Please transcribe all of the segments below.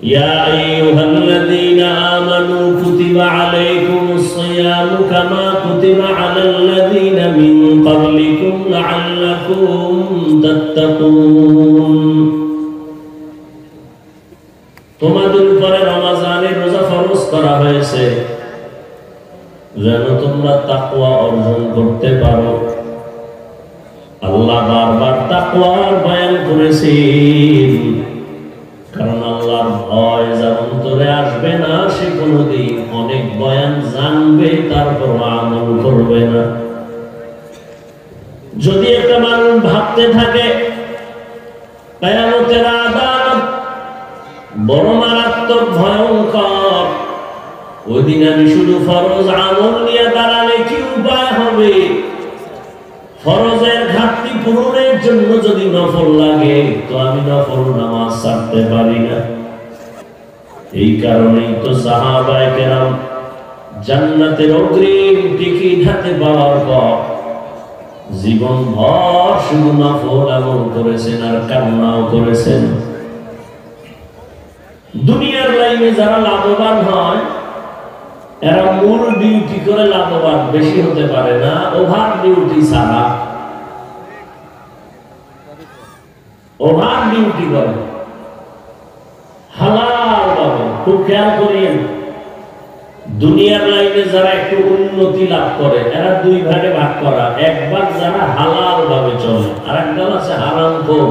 يا أيها الذين آمنوا كتب عليكم الصيام كما كتب على الذين من قبلكم لعلكم تتقون তোমাদের উপরে রমজানের রোজা ফরজ করা হয়েছে যেন তোমরা তাকওয়া অর্জন করতে পারো। আল্লাহ বারবার তাকওয়ার বয়ান করেছেন, কারণ আল্লাহর ভয় যার অন্তরে আসবে না সে কোনোদিন অনেক বয়ান জানবে তারপর আমল করবে না। যদি একটা মানুষ ভাবতে থাকে কিয়ামতের আযাব বড় মারাত্মক ভয়ঙ্কর, ওই দিন আমি শুধু ফরজ আমল নিয়ে দাঁড়ালে কি উপায় হবে, ফরজের ঘাটতি পূরণের জন্য যদি নফল লাগে তো আমি নফল নামাজ ছাড়তে পারি না। এই কারণেই তো সাহাবায়ে কেরাম জান্নাতের অগ্রিম টিকিট হাতে পাওয়ার পর জীবন ভর শুধু নফল আমল করেছেন আর কান্নাও করেছেন। দুনিয়ার লাইনে যারা লাভবান হয় এরা মূল ডিউটি করে লাভবান বেশি হতে পারে না, ওভার ডিউটি ছাড়া। ওভার ডিউটি করে হালাল ভাবে। খুব খেয়াল করেন, দুনিয়ার লাইনে যারা একটু উন্নতি লাভ করে এরা দুই ভাগে ভাগ করা। এক ভাগ যারা হালাল ভাবে চলে, আর এক দল আছে হারামখোর।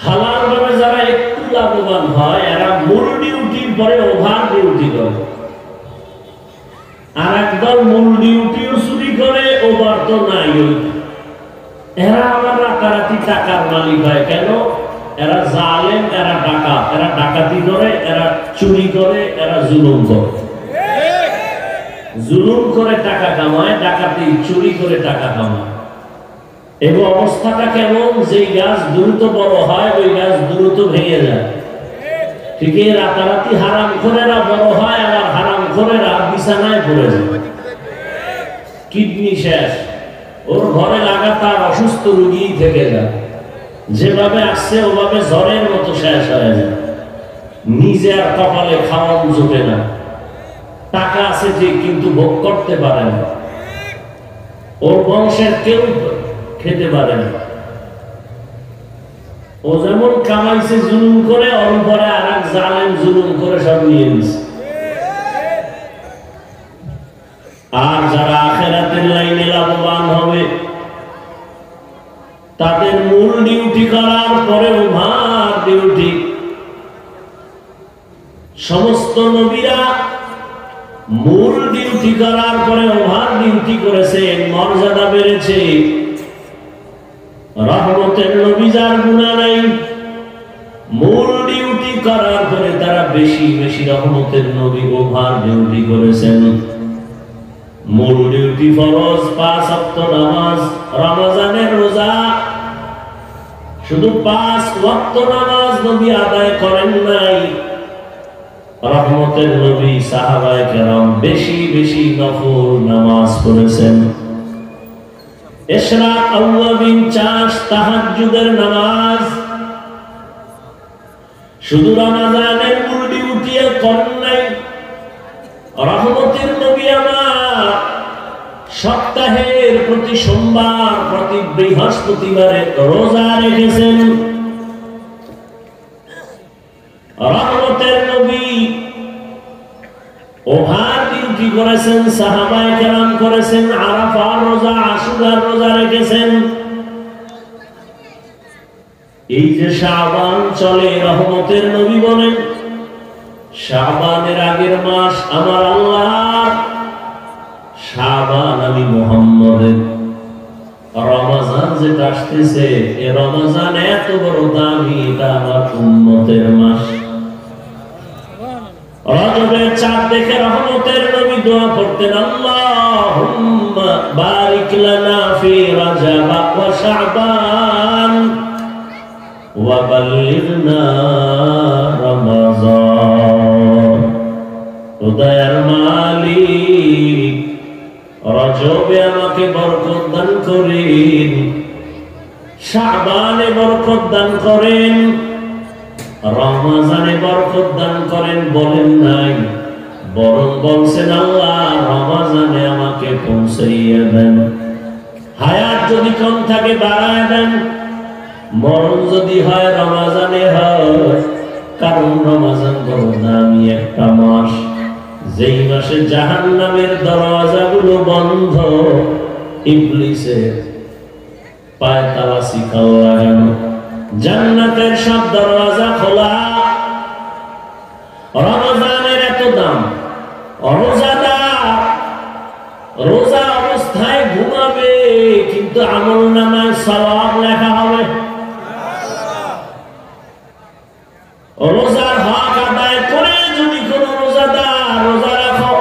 হালাল ভাবে যারা একটু লাভবান হয় এরা মূল ডিউটির পরে ওভার ডিউটি করে। আর একদল মূল ডিউটিও চুরি করে, ওভার তো নাই। এরা আবার রাতারাতি টাকার মালিক হয়। কেন? এরা জালেম, এরা ডাকাত, এরা ডাকাতি করে, এরা চুরি করে, এরা জুলুম করে। জুলুম করে টাকা কামায়, ডাকাতি চুরি করে টাকা কামায়। এই অবস্থাটা কেমন? যেই গাছ দ্রুত বড় হয় ওই গাছ দ্রুত ভেঙে যায়। ঠিক রাতারাতি হারামখোরেরা বড় হয়, আবার হারামখোরেরা বিছানায় পড়ে যায়, কিডনি শেষ, ওর ঘরে লাগাতার অসুস্থ রোগী থেকে যায়। যেভাবে আসছে ওভাবে জ্বরের মতো শেষ হয়ে যায়। নিজে আর কপালে খাওয়া জোটে না। টাকা আছে ঠিক, কিন্তু ভোগ করতে পারে না। ওর বংশের কেউ খেতে পারে না। ও যেমন কামাইছে জুলুম করে, ওর উপরে আর এক জালেম জুলুম করে সব নিয়ে নিছে। আর যারা আখিরাতের লাইনে লাভবান হবে তাদের মূল ডিউটি করার পরে ওভার ডিউটি। সমস্ত নবীরা মূল ডিউটি করার পরে ওভার ডিউটি করেছেন, মর্যাদা বেড়েছে। রহমতের নবী যার গুনাহ নাই, মূল ডিউটি করার পরে তারা বেশি বেশি রহমতের নবী ওভার ডিউটি করেছেন। মূল ডিউটি ফরজ 5 ওয়াক্ত নামাজ, রমজানের রোজা। শুধু 5 ওয়াক্ত নামাজ নবী আদায় করেন নাই, রহমতের নবী সাহাবায়ে কেরাম বেশি বেশি নফল নামাজ পড়েছেন। ইশরাক, আউয়াবিন, চাষ, তাহাজ্জুদের নামাজ। শুধু রমজানের মূল ডিউটি করেন নাই, রহমতের নবী আমার সপ্তাহের প্রতি সোমবার, প্রতি বৃহস্পতিবারে রোজা রেখেছেন। রহমতের নবী ওভার ডিউটি করেছেন, সাহাবায়ে কেরাম করেছেন। আরাফার রোজা, আশুরার রোজা রেখেছেন। এই যে শাবান চলে, রহমতের নবী বলেন শাবানের আগের মাস আমার আল্লাহ, শাবান আমি মুহাম্মদের। রমজান যেটা আসতেছে এ রমজান এত বড় দামি, এটা আমার উম্মতের মাস। রজবের চাঁদ দেখে রহমতের নবী দোয়া করতেন, আল্লাহুম্মা বারিক লানা ফি রজব ওয়া শাবান ওয়া বাল্লিগনা রমাযান। দয়ার মালিক, রজবে আমাকে বরকত দান করেন, শাবানে বরকত দান করেন, রমজানে বরকত দান করেন বলেন নাই, বরং বলছেন আল্লাহ রমজানে আমাকে পৌঁছাইয়া দেন, হায়াত যদি কম থাকে বাড়ায় দেন, মরণ যদি হয় রমজানে হয়। কারণ রমজান বড় দামি একটা মাস, যেই মাসে জাহান্নামের দরওয়াজাগুলো বন্ধ, ইবলিসের পায়ে তালা শিকল লাগানো, জান্নাতের সব দরওয়াজা খোলা। রমজানের এত দাম। রোজা অবস্থায় ঘুমাবে কিন্তু আমলনামায় সওয়াব লেখা হবে। রোজার হক আদায় করে যদি কোনো রোজাদার রোজা রাখো,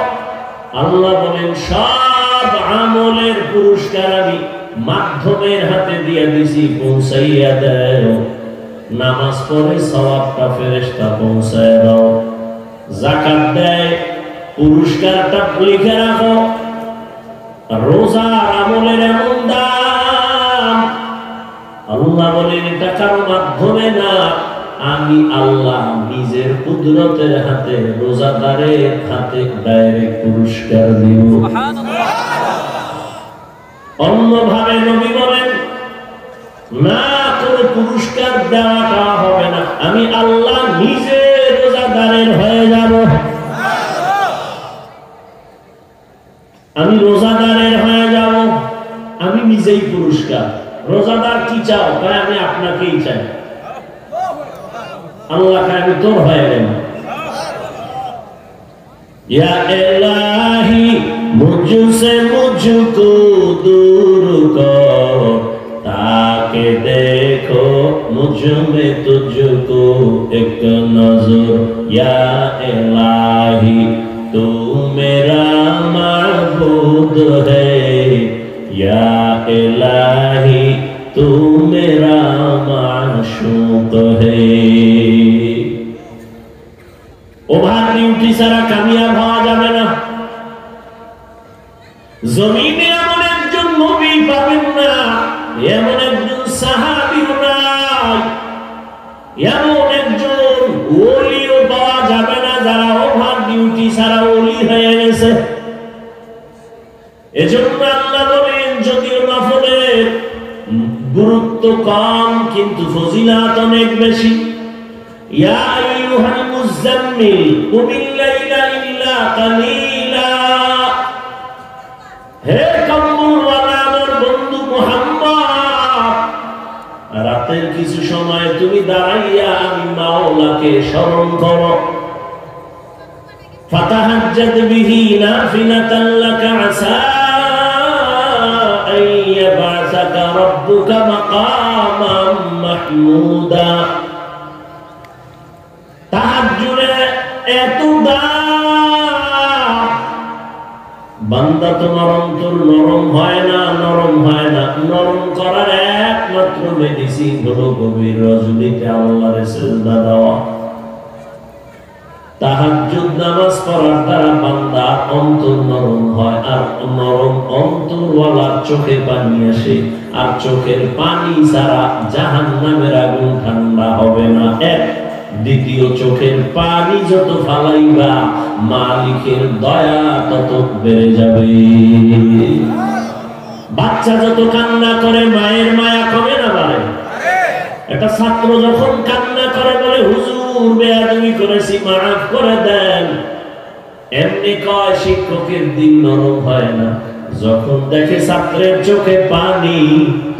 আল্লাহ বলেন সব আমলের পুরস্কার আমি মাধ্যমের হাতে দিয়ে দিছি, পৌঁছাইয়া দেয়। নামাজ পড়ে সওয়াবটা ফেরেশতা পৌঁছায় দাও, যাকাত দেয় পুরস্কারটা লিখে রাখো। রোজার আমলের এমন দাম, আল্লাহ বলেন এটা কারো মাধ্যমে না, আমি আল্লাহ নিজের কুদরতের হাতে রোজাদারের হাতে ডাইরেক্ট পুরস্কার দিব। অন্যভাবে নবী বলেন না, কোনো পুরস্কার দেওয়াটা হবে না, আমি আল্লাহ নিজে রোজাদারের হয়ে যাব। আমি রোজাদারের হয়ে যাব, আমি নিজেই পুরস্কার। রোজাদার কি চাও? তাই আমি আপনাকেই চাই। আল্লাহ আমি তোর হয়ে গেল। या इलाही मुझसे मुझको दूर कर, ताकि देखो मुझ में तुझको एक नजर। या इलाही तू मेरा माबूद है, या इलाही तू मेरा माशूक है। ওভার ডিউটি ছাড়া কামিয়াব হওয়া যাবে না। জমিনে এমন একজন নবী পাবেন না, এমন একজন সাহাবীও নাই, এমন একজন ওলিও পাওয়া যাবে না যারা ওভার ডিউটি ছাড়া ওলি হয়ে গেছে। এজন্য আল্লাহ বলেন যদিও নফলের গুরুত্ব কম কিন্তু ফজিলত অনেক বেশি। ইয়া আইয়ুহাল মুযাম্মিল কুমিল লাইলা ইল্লা কালিলা, হে কম্বলওয়ালা আমার বন্ধু মুহাম্মদ, রাতের কিছু সময় তুমি দাঁড়াইয়া আমি মাওলাকে স্মরণ করো। ফাতাহাজ্জাদ বিহি নাফিলাতান লাকা আসা আন ইয়াবআসাকা রাব্বুকা মাকামান মাহমুদা। তাহাজ্জুদে এত দাম, বান্দা তোমার অন্তর নরম হয় না, নরম হয় না। নরম করার একমাত্র মেডিসিন হলো গভীর রজনীতে আল্লাহর সিজদা দেওয়া। তাহাজ্জুদ নামাজ পড়ার দ্বারা বান্দা অন্তর নরম হয়, আর নরম অন্তরওয়ালার চোখে পানি আসে, আর চোখের পানি ছাড়া জাহান্নামের আগুন ঠান্ডা হবে না। এক দ্বিতীয়, চোখের পানি যত ফালাইবা মালিকের দয়া তত বেড়ে যাবে। বাচ্চা যত কান্না করে মায়ের মায়া কমে না বাড়ে? একটা ছাত্র যখন কান্না করে বলে হুজুর বেয়াদবি করেছি মাফ করে দেন, এমনি কয় শিক্ষকের দিন নরম হয় না। যখন দেখে ছাত্রের চোখে পানি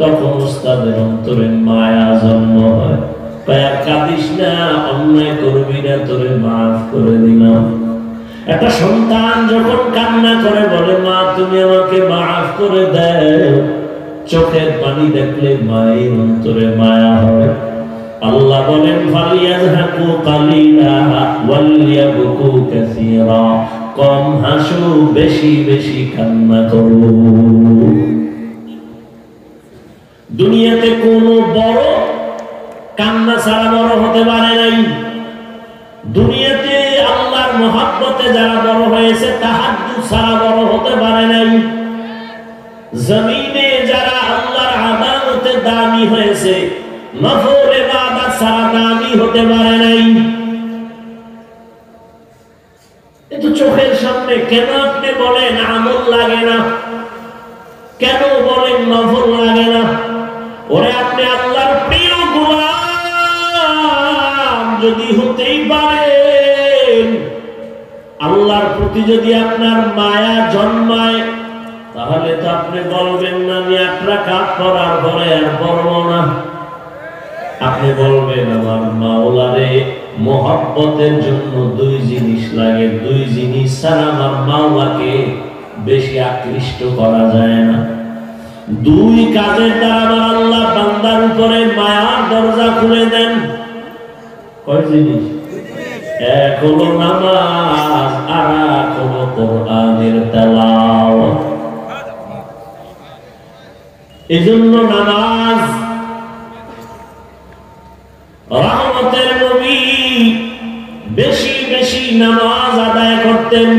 তখন উস্তাদের অন্তরে মায়া জন্ম হয়। কাঁদিস না, অন্যায় করবি না, তোরে মাফ করে দিলাম। একটা সন্তান যখন কান্না করে বলে মা তুমি আমাকে মাফ করে দাও, চোখের পানি দেখলে মায়ের অন্তরে মায়া হয়। আল্লাহ বলেন ফালিয়াযহাকু কালিলা ওয়ালিয়াবকু কাসীরা, কম হাসো বেশি বেশি কান্না করো। দুনিয়াতে কোনো বড় কান্না ছাড়া বড় হতে পারে নাই। দুনিয়াতে আল্লাহর মহব্বতে যারা বড় হয়েছে তাহাজ্জুদ ছাড়া বড় হতে পারে নাই। জমিনে যারা আল্লাহর ইবাদতে দামি হয়েছে নফল ইবাদত ছাড়া দামি হতে পারে নাই। নাই। কিন্তু চোখের সামনে কেন আপনি বলেন আমল লাগে না, কেন বলেন নফল লাগে না? ওরে আপনি আল্লাহর প্রিয় গোলাম যদি হতেই পারেন, আল্লাহর প্রতি যদি আপনার মায়া জন্মায়, তাহলে তো আপনি বলবেন না আমি 1 রাকাত পড়ার পরে আর পড়ব না। আপনি বলবেন আমার মাওলারে মহব্বতের জন্য 2 জিনিস লাগে, 2 জিনিস ছাড়া আমার মাওলাকে বেশি আকৃষ্ট করা যায় না। 2 কাজের দ্বারা আমার আল্লাহ বান্দার উপরে মায়ার দরজা খুলে দেন। কয় জিনিস? এক হলো নামাজ, আর এক হলো কোরআনের তেলাওয়াত। এজন্য নামাজ, রহমতের নবী বেশি বেশি নামাজ আদায় করতেন,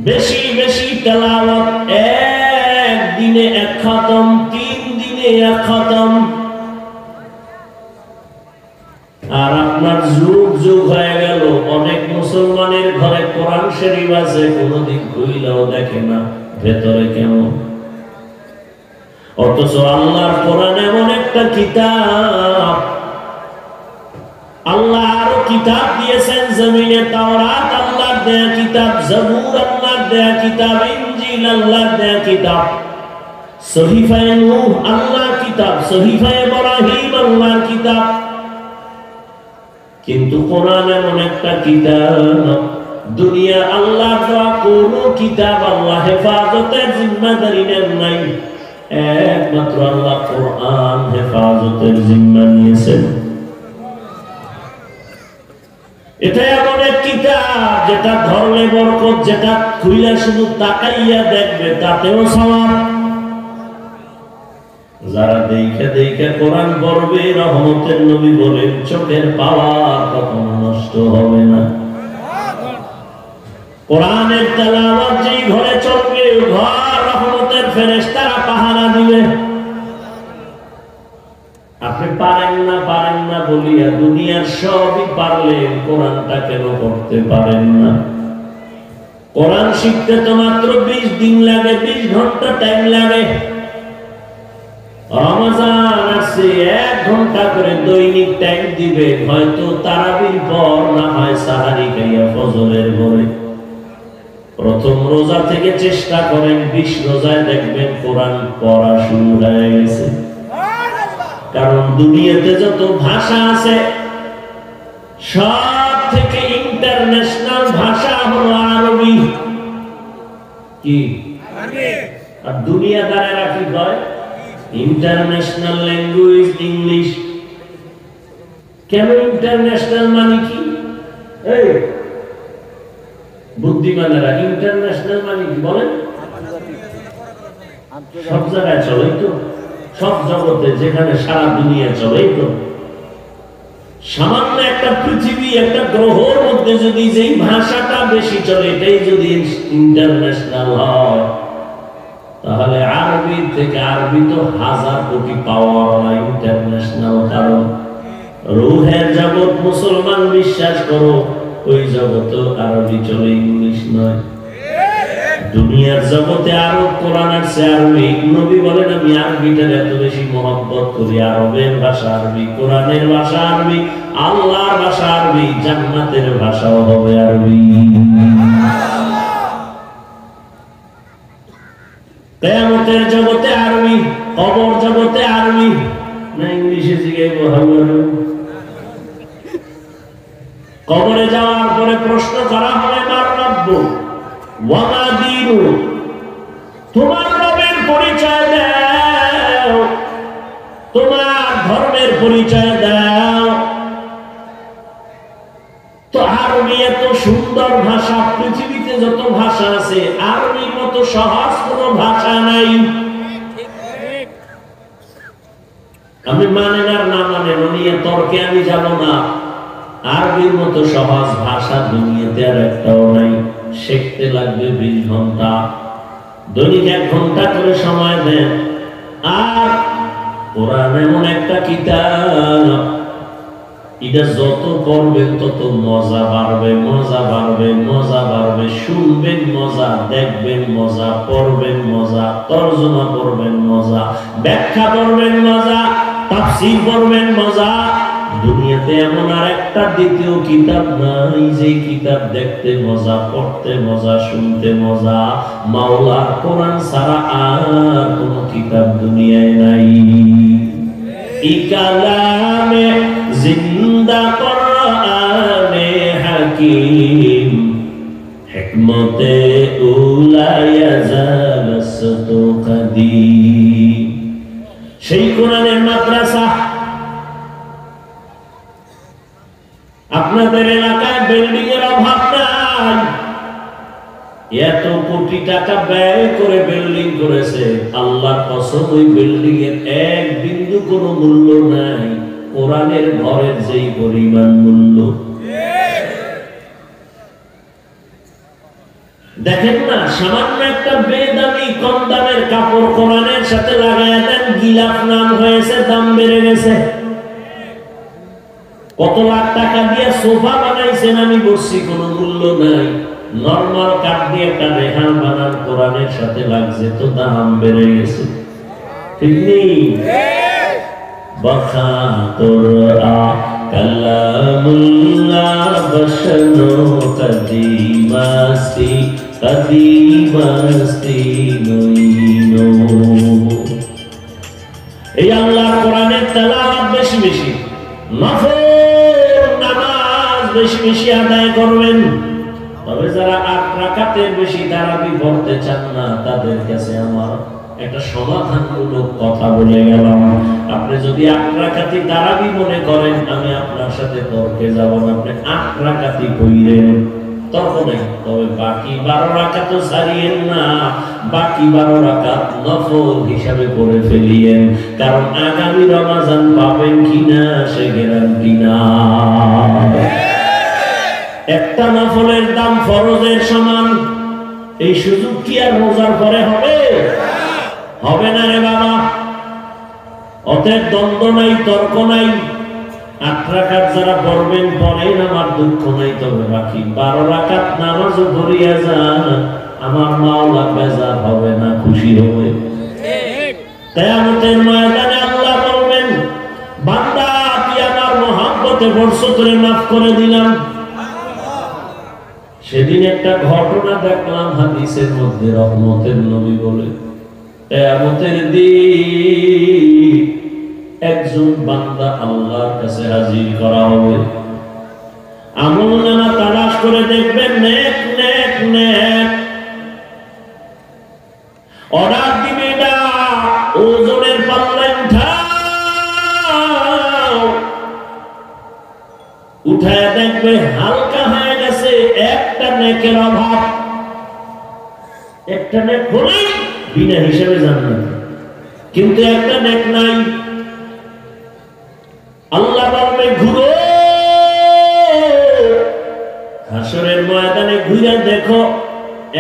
বেশি বেশি তেলাওয়াত, 1 দিনে 1 খতম, 3 দিনে 1 খতম। আর আপনার যুগ যুগ হয়ে গেল, অনেক মুসলমানের ঘরে কোরআন শরীফ আছে, কোনদিন খুইলাও দেখে না ভেতরে কেমন। অথচ আল্লাহর কোরআন এমন একটা কিতাব, আল্লাহ আরো কিতাব দিয়েছেন জমিনে। তাওরাত আল্লাহর দেয়া কিতাব, জবুর আল্লাহর দেয়া কিতাব, ইনজিল আল্লাহর দেয়া কিতাব, সহিফায়ে নূহ আল্লাহর কিতাব, সহিফায়ে ইব্রাহিম আল্লাহর কিতাব। কিন্তু কোরআন এমন একটা কিতাব, দুনিয়া আল্লাহ দেওয়া কোন কিতাব আল্লাহ হেফাজতের জিম্মাদারি নেন নাই, একমাত্র আল্লাহ কোরআন হেফাজতের জিম্মা নিয়েছেন। এটা এমন এক কিতাব যেটা ধরলে বরকত, যেটা খুইলা শুধু তাকাইয়া দেখবে তাতেও সওয়াব। যারা দেখে দেখে কোরআন পড়বে, রহমতের নবী বলেন চোখের পাওয়ার কখনো নষ্ট হবে না। কোরআনের তেলাওয়াত যেই ঘরে চলবে, ঘর রহমতের ফেরেশতারা পাহারা দিবে। আপনি পারেন না বলিয়া দুনিয়ার সবই পারলেন, কোরআনটা কেন পড়তে পারেন না? কোরআন শিখতে তো মাত্র 20 দিন লাগে, 20 ঘন্টা টাইম লাগে। রমজান আসছে, 1 ঘন্টা করে দৈনিক টাইম দিবে, হয়তো তারাবির পর, না হয় সাহারি খাইয়া ফজরের পরে। প্রথম রোজা থেকে চেষ্টা করেন, 20 রোজায় দেখবেন কোরআন পড়া শুরু হয়ে গেছে। কারণ দুনিয়াতে যত ভাষা আছে, সব থেকে ইন্টারন্যাশনাল ভাষা হলো আরবি। কি? আর দুনিয়াদারেরা কি কয়? International language English. কেন ইন্টারন্যাশনাল মানে কি? এই বুদ্ধিমানেরা, ইন্টারন্যাশনাল মানে কি বলেন? সব জায়গায় চলে তো, সব জগতে যেখানে সারা দুনিয়া চলে তো। সামান্য একটা পৃথিবী, একটা গ্রহের মধ্যে যদি যেই ভাষাটা বেশি চলে, এটাই যদি ইন্টারন্যাশনাল হয়, তাহলে আরবি থেকে, আরবি তো 1000 কোটি পাওয়ার ইন্টারন্যাশনাল। কারণ রুহের জগৎ মুসলমান বিশ্বাস করো, ওই জগতে আরবি চলে, ইংলিশ নয়। দুনিয়ার জগতে আরো কোরআন আছে, আরবি। নবী বলেন আমি আরবিটার এত বেশি মহব্বত করি, আরবের ভাষা আরবি, কোরআনের ভাষা আরবি, আল্লাহর ভাষা আরবি, জান্নাতের ভাষাও হবে আরবি। কিয়ামতের জগতে আরবি, কবর জগতে আরবি, না ইংলিশে জিজ্ঞাসা হবে। কবরে যাওয়ার পরে প্রশ্ন করা হবে মার রব্বুক ওয়া মা দীনুক, তোমার রবের পরিচয় দাও, তোমার ধর্মের পরিচয় দাও। তো আরবি এত সুন্দর ভাষা, পৃথিবীতে যত ভাষা আছে আরবির মতো সহজ কোনো ভাষা নাই। আমি মানেন আর না মানেন নিয়ে তর্কে আমি যাব না। আরবির মতো সহজ ভাষা দুনিয়াতে আর একটাও নাই। শিখতে লাগবে 20 ঘন্টা, দৈনিক 1 ঘন্টা করে সময় দেন। আর কোরআন এমন একটা কিতাব, এটা যত পড়বেন তত মজা বাড়বে, মজা বাড়বে, মজা বাড়বে। শুনবেন মজা, দেখবেন মজা, পড়বেন মজা, তরজমা পড়বেন মজা, ব্যাখ্যা পড়বেন মজা, তাফসীর পড়বেন মজা। দুনিয়াতে এমন আর একটা দ্বিতীয় কিতাব নাই যে কিতাব দেখতে মজা, পড়তে মজা, শুনতে মজা। মাওলার কোরআন ছাড়া আর কোন কিতাব দুনিয়ায় নাই। ই কালামে জিন্দা কোরআনে হাকিম, হিকমতে উলায়া জালাসত কাদিম। সেই কোরআনের মাদ্রাসা। আপনাদের এলাকায় বিল্ডিং এর অভাব নাই, এত কোটি টাকা ব্যয় করে বিল্ডিং করেছে, আল্লাহর কসম ওই বিল্ডিং এর এক বিন্দু কোনো মূল্য নাই কোরআনের ঘরের যেই পরিমাণ মূল্য। দেখেন না, সামান্য একটা বেদামি কম দামের কাপড় কোরআনের সাথে লাগায়া দেন, গিলাফ নাম হয়েছে, দাম বেড়ে গেছে। কত লাখ টাকা দিয়ে সোফা বানাইছেন, আমি বলছি কোনো মূল্য নাই। নরমাল কাঠ দিয়ে একটা রেহান বানান কোরআনের সাথে লাগছে, তো দাম বেড়ে গেছে। ঠিক নেই? বখাতর কালামুল্লাহ বসনো কদিমাস্তি কদিমাস্তি নইনো। এই আল্লাহর কোরআনের তেলাওয়াত বেশি বেশি, নফল নামাজ বেশি বেশি আদায় করবেন। তবে যারা 8 রাকাতের বেশি তারাবি পড়তে চান না, তাদের কাছে আমার একটা সমাধানমূলক কথা বলে গেলাম। আপনি যদি 8 রাকাতি তারাবি মনে করেন, আমি আপনার সাথে তর্কে যাব না। আপনি 8 রাকাতি কইরেন, তর্ক নেই। তবে বাকি 12 রাকাতও ছাড়িয়েন না, বাকি 12 রাকাত নফল হিসাবে পড়ে ফেলিয়েন। কারণ আগামী রমজান পাবেন কিনা সে গ্যারান্টি না। একটা নফলের দাম ফরজের সমান। এই সুযোগ কি আর রোজার পরে হবে? হবে না রে বাবা। অতএব দ্বন্দ্ব নাই, তর্ক নাই। 8 রাকাত যারা পড়বেন পড়েন, আমার দুঃখ নাই। তবে বাকি 12 রাকাত নামাজও পড়িয়া যান, আমার মাওলা বেজার হবে না, খুশি হবে। কিয়ামতের ময়দানে আল্লাহ বলবেন, বান্দা তুই আমার মহব্বতে পড়ছো, তোরে মাফ করে দিলাম। সেদিন একটা ঘটনা দেখলাম হাদিসের মধ্যে, রহমতের নবী বলে, কিয়ামতের দিন একজন বান্দা আল্লাহর কাছে হাজির করা হবে। আমলনামা তালাশ করে দেখবেন, নেক নেক নেক। অর্ডার দিবে না, ওজনের পাল্লায় উঠাও। উঠায় দেখবে হালকা হয়ে গেছে, একটা নেকের অভাব। একটা নেক হলেই বিনা হিসেবে জান্নাত, কিন্তু একটা নেক নাই। আল্লাহ বলবে ঘুরো, হাসরের ময়দানে ঘুরে দেখো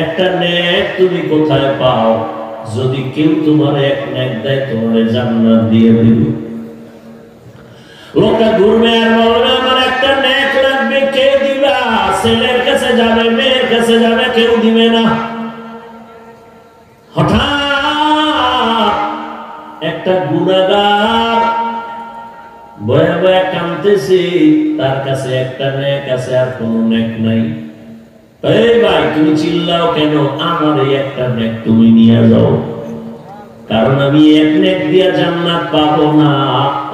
একটা নেক তুমি কোথায় পাও। যদি কেউ তোমার এক নেক দেয়, তোমার জান্নাত দিয়ে দিবে। লোকটা ঘুরবে আর বলবে আমার একটা নেক লাগবে, কে দিবা? ছেলের কাছে যাবে, মেয়ের কাছে যাবে, কেউ দিবে না। হঠাৎ একটা গুনাহগার বয়া বয়া কাঁদতেছে, তার কাছে একটা নেক আছে আর কোনো নেক নাই। এই ভাই তুমি চিল্লাও কেন? আমার এই একটা নেক তুমি নিয়ে যাও, কারণ আমি এক নেক দিয়া জান্নাত পাবো না।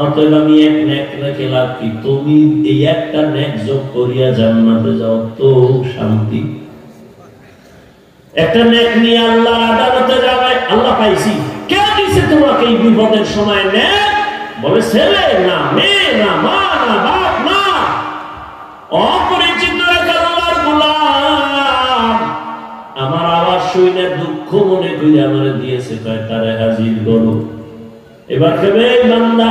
অতএব আমি এক নেক রেখে লাভ কি? তুমি এই একটা নেক যোগ করিয়া জান্নাতে যাও, তো শান্তি। একটা নেক নিয়ে আল্লাহ আদালতে যাবে। আল্লাহ পাইছি, কে দিছে তোমাকে এই বিপদের সময় নেক? বলে ছেলে না, মেয়ে না, মা না, বাপ না, অপরিচিত এক আল্লাহর গোলাম। আমার আওয়াজ শুনে দুঃখ মনে করে আমারে দিয়েছে, কয় তারে হাজির করো। এবার কেবে বান্দা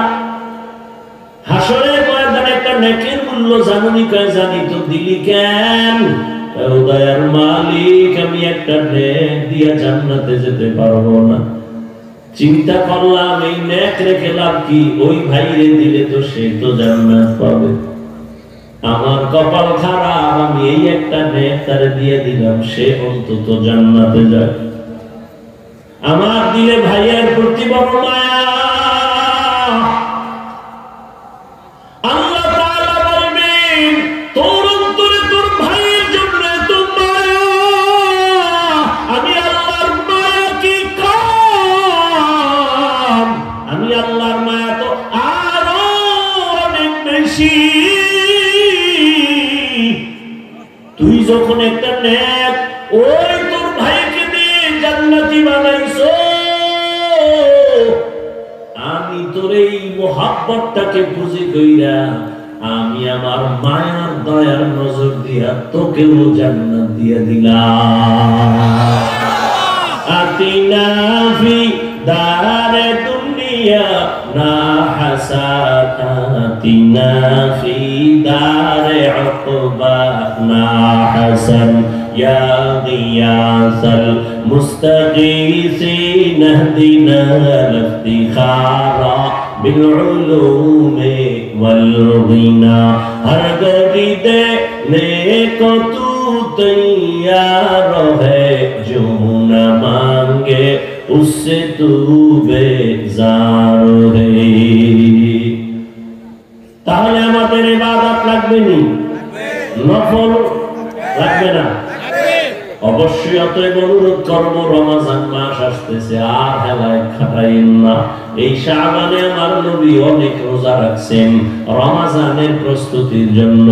হাসরের ময়দানে একটা নেকের মূল্য জানুনি? কয় জানি। তো দিলি কেন? দয়ার মালিক, আমি একটা নেক দিয়া জান্নাতে যেতে পারবো না। চিন্তা করলাম এই নেক রেখে লাভ কি? ওই ভাইরে দিলে তো সে তো জান্নাত পাবে। আমার কপাল খারাপ, আমি এই একটা নেক তারে দিয়ে দিলাম, সে অন্তত জান্নাতে যায়। আমার দিলে ভাইয়ের প্রতি বড় মায়া। আল্লাহ তাআলা বলবেন, তোর অন্তরে তোর ভাইয়ের জন্য তো মায়া, আমি আল্লাহর মায়া কি কম? আমি আল্লাহর মায়া তো আরো অনেক বেশি। তুই যখন একটা নেক ওই তোর ভাইকে দিয়ে জান্নাতি বানাইছো, আমি তোর এই মোহাব্বতটাকে বুঝি কইরা আমি আমার মায়ার দয়ার নজর দিয়া তোকেও জান্নাত দিয়ে দিলাম। আতিনা ফি দারে দুনিয়া না হাসানাতিনা ফি দারে উকবা না হাসান ইয়া গিয়াসাল মুস্তাগীসিন ইহদিনা লিফতিখারা বিল উলুমি ওয়াল গিনা হর গরি দেনে কো তু তৈয়ার है जो न मांगे उससे तू बेजार है। তাহলে আমাদের ইবাদত লাগবে নি? নফল লাগবে না? অবশ্যই। অতএব অনুরোধ করব, রমজান মাস আসতেছে, আর হেলায় খাটাইন না। এই শাবানে আমার নবী অনেক রোজা রাখছেন রমজানের প্রস্তুতির জন্য।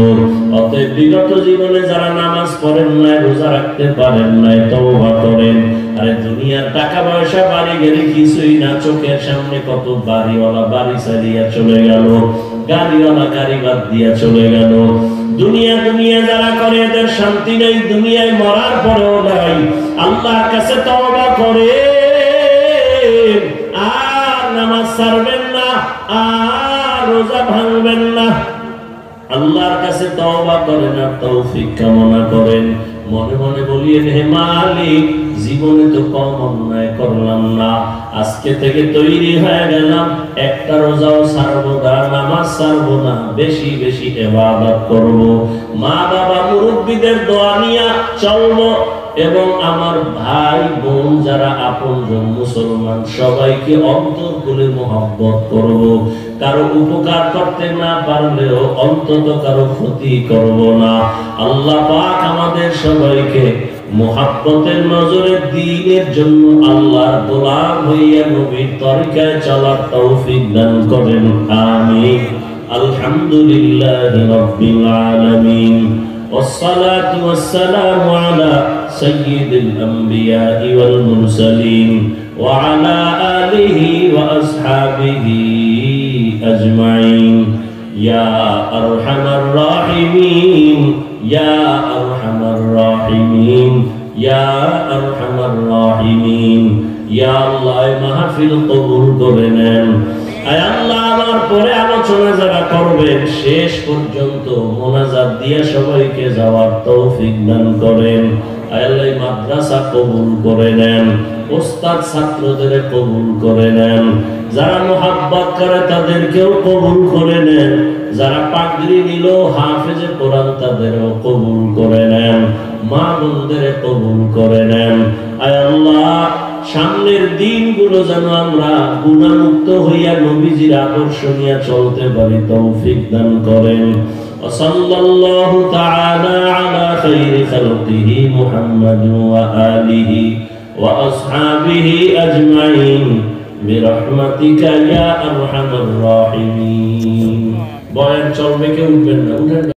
অতএব বিগত জীবনে যারা নামাজ পড়েন নাই, রোজা রাখতে পারেন নাই, তওবা করেন। আরে দুনিয়ার টাকা পয়সা বাড়ি গেলে কিছুই না, চোখের সামনে কত বাড়িওয়ালা বাড়ি ছাড়িয়া চলে গেল, গাড়িওয়ালা গাড়ি বাদ দিয়া চলে গেল। দুনিয়া দুনিয়া যারা করে এদের শান্তি নেই, দুনিয়ায় মরার পরেও নাই। আল্লাহর কাছে তওবা করে আর নামাজ ছাড়বেন না, আর রোজা ভাঙবেন না। আল্লাহর কাছে তওবা করেন আর তৌফিক কামনা করেন। মনে মনে বলিয়েন, হে মালিক, জীবনে তো কম অন্যায় করলাম না, আজকে থেকে তৈরি হয়ে গেলাম, একটা রোজাও ছাড়বো না, নামাজ ছাড়বো না, বেশি বেশি ইবাদত করব, মা বাবা মুরব্বিদের দোয়া নিয়ে চলবো, এবং আমার ভাই বোন যারা আপনজন মুসলমান সবাইকে অন্তর খুলে মহব্বত করব। কারো উপকার করতে না পারলেও অন্তত কারো ক্ষতি করব না। আল্লাহ পাক আমাদের সবাইকে মুহাব্বতের নজরে দ্বীনের জন্য আল্লাহর গোলাম হইয়া নবীর তরিকায় চলার তৌফিক দান করেন। আমিন। আলহামদুলিল্লাহি রাব্বিল আলামিন। والصلاة والسلام على سيد الأنبياء والمرسلين وعلى آله وأصحابه أجمعين يا أرحم الراحمين يا أرحم الراحمين يا أرحم الراحمين يا الله محفل قبول করেন। আয় আল্লাহ, আমার পরে আলোচনা যারা করবেন শেষ পর্যন্ত মোনাজাত দিয়ে সবাইকে যাওয়ার তৌফিক দান করেন। আয় আল্লাহ, মাদ্রাসা কবুল করে নেন, ওস্তাদ ছাত্রদের কবুল করে নেন, যারা মুহাব্বত করে তাদেরকেও কবুল করে নেন, যারা পাগড়ি নিল হাফেজে কোরআন তাদেরও কবুল করে নেন, মা বোনদের কবুল করে নেন। আয় আল্লাহ, সামনের দিনগুলো যেন আমরা গুনাহমুক্ত হইয়া নবীজির আদর্শ নিয়ে চলতে পারি, তৌফিক দান করেন। সাল্লাল্লাহু তাআলা আলা খাইরি খালকিহি মুহাম্মাদিন ওয়া আলিহি ওয়া আসহাবিহি আজমাইন বিরহমাতিকা ইয়া আরহামার রাহিমিন। বয়ান চলবে, কেউ উঠবেন না, উঠেন।